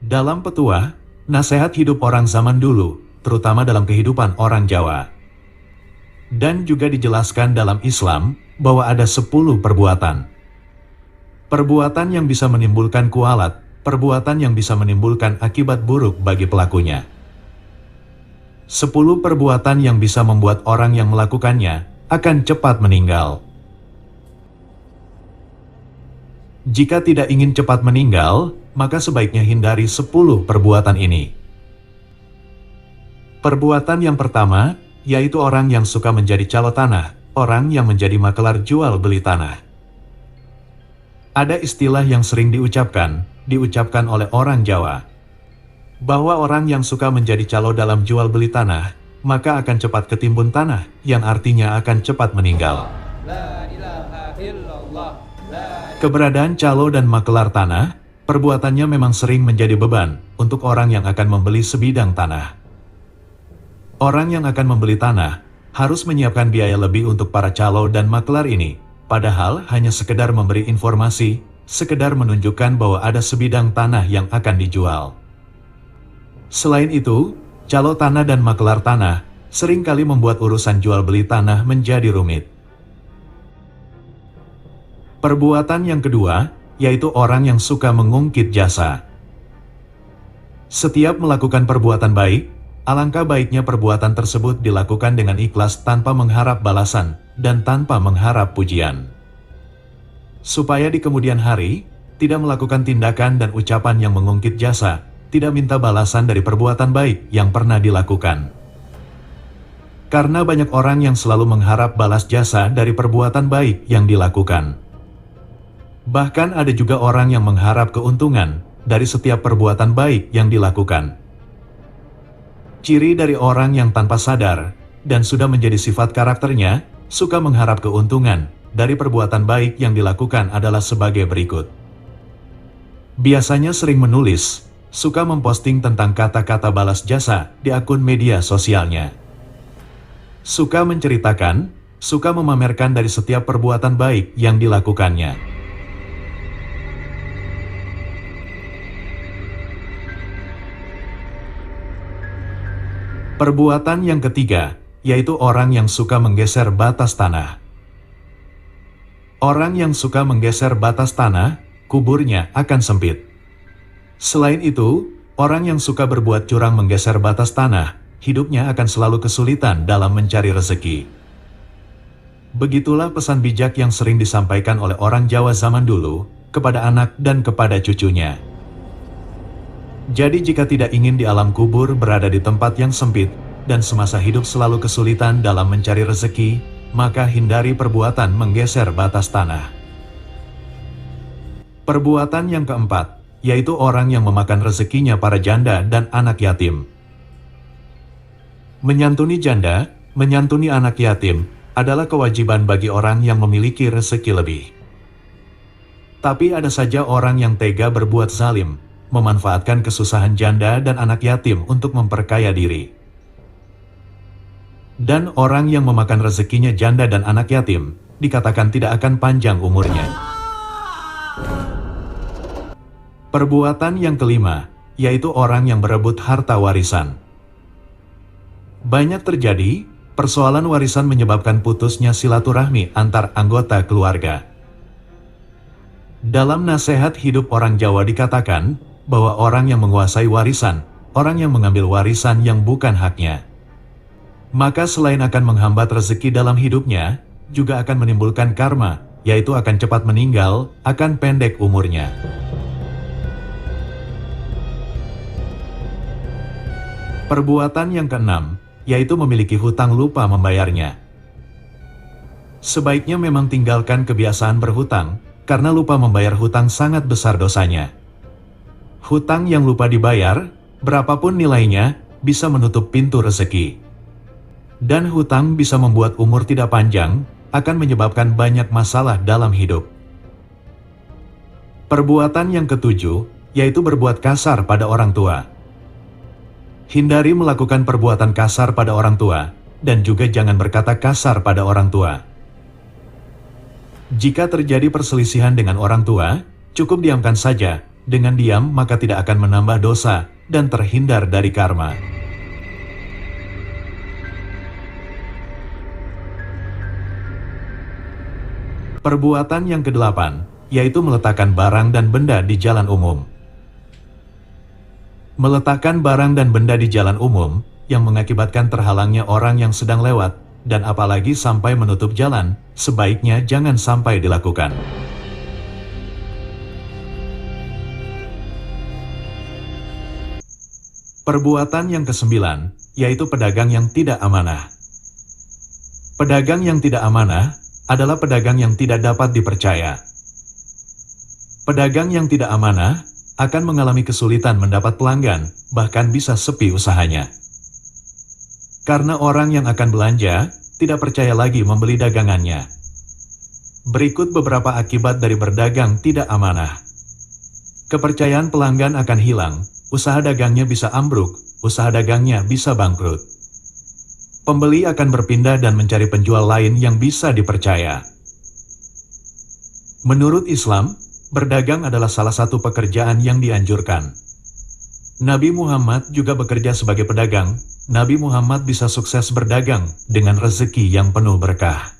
Dalam petuah, nasihat hidup orang zaman dulu, terutama dalam kehidupan orang Jawa. Dan juga dijelaskan dalam Islam, bahwa ada 10 perbuatan. Perbuatan yang bisa menimbulkan kualat, perbuatan yang bisa menimbulkan akibat buruk bagi pelakunya. 10 perbuatan yang bisa membuat orang yang melakukannya akan cepat meninggal. Jika tidak ingin cepat meninggal, maka sebaiknya hindari 10 perbuatan ini. Perbuatan yang pertama, yaitu orang yang suka menjadi calo tanah, orang yang menjadi makelar jual beli tanah. Ada istilah yang sering diucapkan oleh orang Jawa, bahwa orang yang suka menjadi calo dalam jual beli tanah, maka akan cepat ketimbun tanah, yang artinya akan cepat meninggal. Keberadaan calo dan makelar tanah, perbuatannya memang sering menjadi beban untuk orang yang akan membeli sebidang tanah. Orang yang akan membeli tanah harus menyiapkan biaya lebih untuk para calo dan makelar ini, padahal hanya sekedar memberi informasi, sekedar menunjukkan bahwa ada sebidang tanah yang akan dijual. Selain itu, calo tanah dan makelar tanah seringkali membuat urusan jual beli tanah menjadi rumit. Perbuatan yang kedua, yaitu orang yang suka mengungkit jasa. Setiap melakukan perbuatan baik, alangkah baiknya perbuatan tersebut dilakukan dengan ikhlas tanpa mengharap balasan dan tanpa mengharap pujian. Supaya di kemudian hari, tidak melakukan tindakan dan ucapan yang mengungkit jasa, tidak minta balasan dari perbuatan baik yang pernah dilakukan. Karena banyak orang yang selalu mengharap balas jasa dari perbuatan baik yang dilakukan. Bahkan ada juga orang yang mengharap keuntungan dari setiap perbuatan baik yang dilakukan. Ciri dari orang yang tanpa sadar dan sudah menjadi sifat karakternya, suka mengharap keuntungan dari perbuatan baik yang dilakukan adalah sebagai berikut. Biasanya sering menulis, suka memposting tentang kata-kata balas jasa di akun media sosialnya. Suka menceritakan, suka memamerkan dari setiap perbuatan baik yang dilakukannya. Perbuatan yang ketiga, yaitu orang yang suka menggeser batas tanah. Orang yang suka menggeser batas tanah, kuburnya akan sempit. Selain itu, orang yang suka berbuat curang menggeser batas tanah, hidupnya akan selalu kesulitan dalam mencari rezeki. Begitulah pesan bijak yang sering disampaikan oleh orang Jawa zaman dulu, kepada anak dan kepada cucunya. Jadi jika tidak ingin di alam kubur berada di tempat yang sempit, dan semasa hidup selalu kesulitan dalam mencari rezeki, maka hindari perbuatan menggeser batas tanah. Perbuatan yang keempat, yaitu orang yang memakan rezekinya para janda dan anak yatim. Menyantuni janda, menyantuni anak yatim, adalah kewajiban bagi orang yang memiliki rezeki lebih. Tapi ada saja orang yang tega berbuat zalim, memanfaatkan kesusahan janda dan anak yatim untuk memperkaya diri. Dan orang yang memakan rezekinya janda dan anak yatim, dikatakan tidak akan panjang umurnya. Perbuatan yang kelima, yaitu orang yang berebut harta warisan. Banyak terjadi, persoalan warisan menyebabkan putusnya silaturahmi antar anggota keluarga. Dalam nasihat hidup orang Jawa dikatakan, bahwa orang yang menguasai warisan, orang yang mengambil warisan yang bukan haknya, maka selain akan menghambat rezeki dalam hidupnya, juga akan menimbulkan karma, yaitu akan cepat meninggal, akan pendek umurnya. Perbuatan yang keenam, yaitu memiliki hutang lupa membayarnya. Sebaiknya memang tinggalkan kebiasaan berhutang, karena lupa membayar hutang sangat besar dosanya. Hutang yang lupa dibayar, berapapun nilainya, bisa menutup pintu rezeki. Dan hutang bisa membuat umur tidak panjang, akan menyebabkan banyak masalah dalam hidup. Perbuatan yang ketujuh, yaitu berbuat kasar pada orang tua. Hindari melakukan perbuatan kasar pada orang tua, dan juga jangan berkata kasar pada orang tua. Jika terjadi perselisihan dengan orang tua, cukup diamkan saja, dengan diam maka tidak akan menambah dosa dan terhindar dari karma. Perbuatan yang kedelapan, yaitu meletakkan barang dan benda di jalan umum. Meletakkan barang dan benda di jalan umum, yang mengakibatkan terhalangnya orang yang sedang lewat, dan apalagi sampai menutup jalan, sebaiknya jangan sampai dilakukan. Perbuatan yang kesembilan, yaitu pedagang yang tidak amanah. Pedagang yang tidak amanah adalah pedagang yang tidak dapat dipercaya. Pedagang yang tidak amanah akan mengalami kesulitan mendapat pelanggan, bahkan bisa sepi usahanya. Karena orang yang akan belanja tidak percaya lagi membeli dagangannya. Berikut beberapa akibat dari berdagang tidak amanah. Kepercayaan pelanggan akan hilang, usaha dagangnya bisa ambruk, usaha dagangnya bisa bangkrut. Pembeli akan berpindah dan mencari penjual lain yang bisa dipercaya. Menurut Islam, berdagang adalah salah satu pekerjaan yang dianjurkan. Nabi Muhammad juga bekerja sebagai pedagang. Nabi Muhammad bisa sukses berdagang dengan rezeki yang penuh berkah.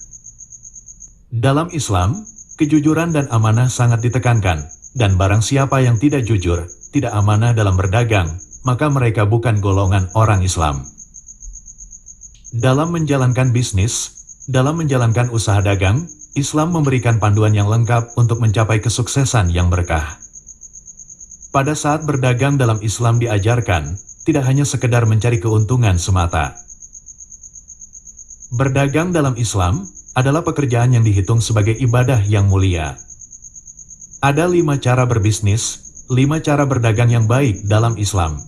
Dalam Islam, kejujuran dan amanah sangat ditekankan, dan barang siapa yang tidak jujur, tidak amanah dalam berdagang, maka mereka bukan golongan orang Islam. Dalam menjalankan bisnis, dalam menjalankan usaha dagang, Islam memberikan panduan yang lengkap untuk mencapai kesuksesan yang berkah. Pada saat berdagang dalam Islam diajarkan, tidak hanya sekedar mencari keuntungan semata. Berdagang dalam Islam adalah pekerjaan yang dihitung sebagai ibadah yang mulia. Ada 5 cara berbisnis, 5 cara berdagang yang baik dalam Islam.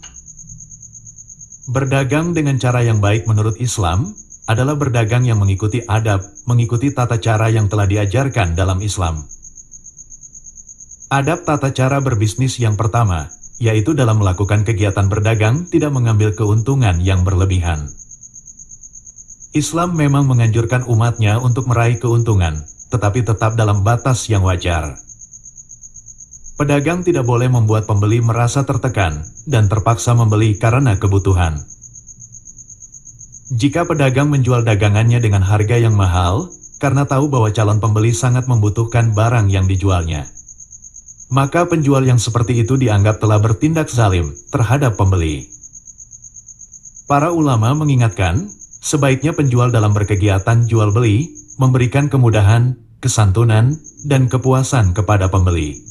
Berdagang dengan cara yang baik menurut Islam adalah berdagang yang mengikuti adab, mengikuti tata cara yang telah diajarkan dalam Islam. Adab tata cara berbisnis yang pertama, yaitu dalam melakukan kegiatan berdagang tidak mengambil keuntungan yang berlebihan. Islam memang menganjurkan umatnya untuk meraih keuntungan, tetapi tetap dalam batas yang wajar. Pedagang tidak boleh membuat pembeli merasa tertekan dan terpaksa membeli karena kebutuhan. Jika pedagang menjual dagangannya dengan harga yang mahal, karena tahu bahwa calon pembeli sangat membutuhkan barang yang dijualnya, maka penjual yang seperti itu dianggap telah bertindak zalim terhadap pembeli. Para ulama mengingatkan, sebaiknya penjual dalam berkegiatan jual beli memberikan kemudahan, kesantunan, dan kepuasan kepada pembeli.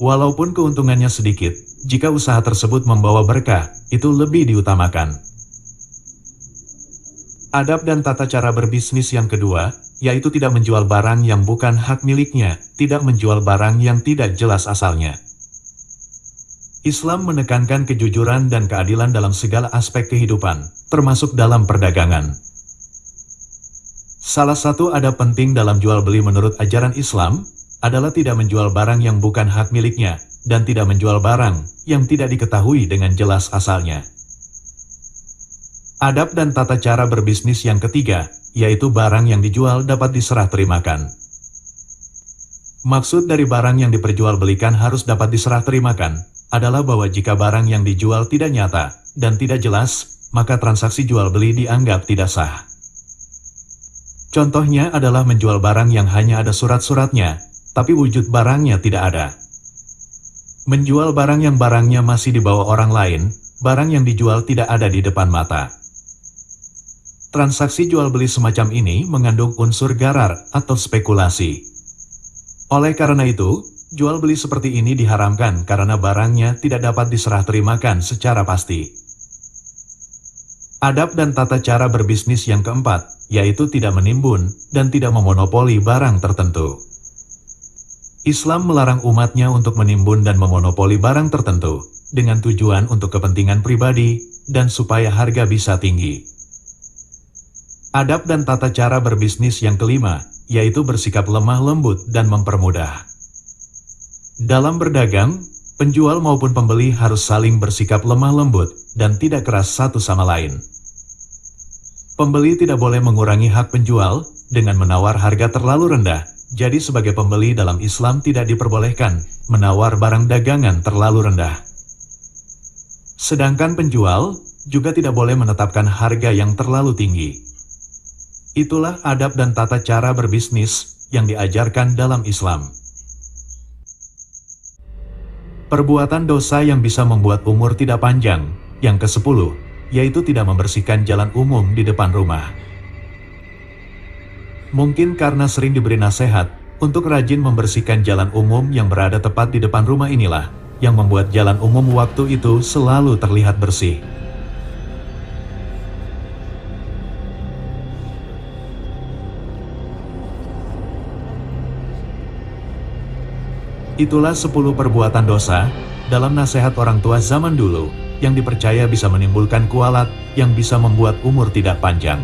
Walaupun keuntungannya sedikit, jika usaha tersebut membawa berkah, itu lebih diutamakan. Adab dan tata cara berbisnis yang kedua, yaitu tidak menjual barang yang bukan hak miliknya, tidak menjual barang yang tidak jelas asalnya. Islam menekankan kejujuran dan keadilan dalam segala aspek kehidupan, termasuk dalam perdagangan. Salah satu adab penting dalam jual beli menurut ajaran Islam adalah tidak menjual barang yang bukan hak miliknya, dan tidak menjual barang yang tidak diketahui dengan jelas asalnya. Adab dan tata cara berbisnis yang ketiga, yaitu barang yang dijual dapat diserah terimakan. Maksud dari barang yang diperjualbelikan harus dapat diserah terimakan, adalah bahwa jika barang yang dijual tidak nyata dan tidak jelas, maka transaksi jual beli dianggap tidak sah. Contohnya adalah menjual barang yang hanya ada surat-suratnya, tapi wujud barangnya tidak ada. Menjual barang yang barangnya masih dibawa orang lain, barang yang dijual tidak ada di depan mata. Transaksi jual beli semacam ini mengandung unsur gharar atau spekulasi. Oleh karena itu, jual beli seperti ini diharamkan karena barangnya tidak dapat diserah terimakan secara pasti. Adab dan tata cara berbisnis yang keempat, yaitu tidak menimbun dan tidak memonopoli barang tertentu. Islam melarang umatnya untuk menimbun dan memonopoli barang tertentu, dengan tujuan untuk kepentingan pribadi, dan supaya harga bisa tinggi. Adab dan tata cara berbisnis yang kelima, yaitu bersikap lemah lembut dan mempermudah. Dalam berdagang, penjual maupun pembeli harus saling bersikap lemah lembut, dan tidak keras satu sama lain. Pembeli tidak boleh mengurangi hak penjual, dengan menawar harga terlalu rendah, Jadi sebagai pembeli dalam Islam tidak diperbolehkan menawar barang dagangan terlalu rendah. Sedangkan penjual juga tidak boleh menetapkan harga yang terlalu tinggi. Itulah adab dan tata cara berbisnis yang diajarkan dalam Islam. Perbuatan dosa yang bisa membuat umur tidak panjang. Yang ke-10, yaitu tidak membersihkan jalan umum di depan rumah. Mungkin karena sering diberi nasihat untuk rajin membersihkan jalan umum yang berada tepat di depan rumah inilah, yang membuat jalan umum waktu itu selalu terlihat bersih. Itulah 10 perbuatan dosa dalam nasihat orang tua zaman dulu yang dipercaya bisa menimbulkan kualat yang bisa membuat umur tidak panjang.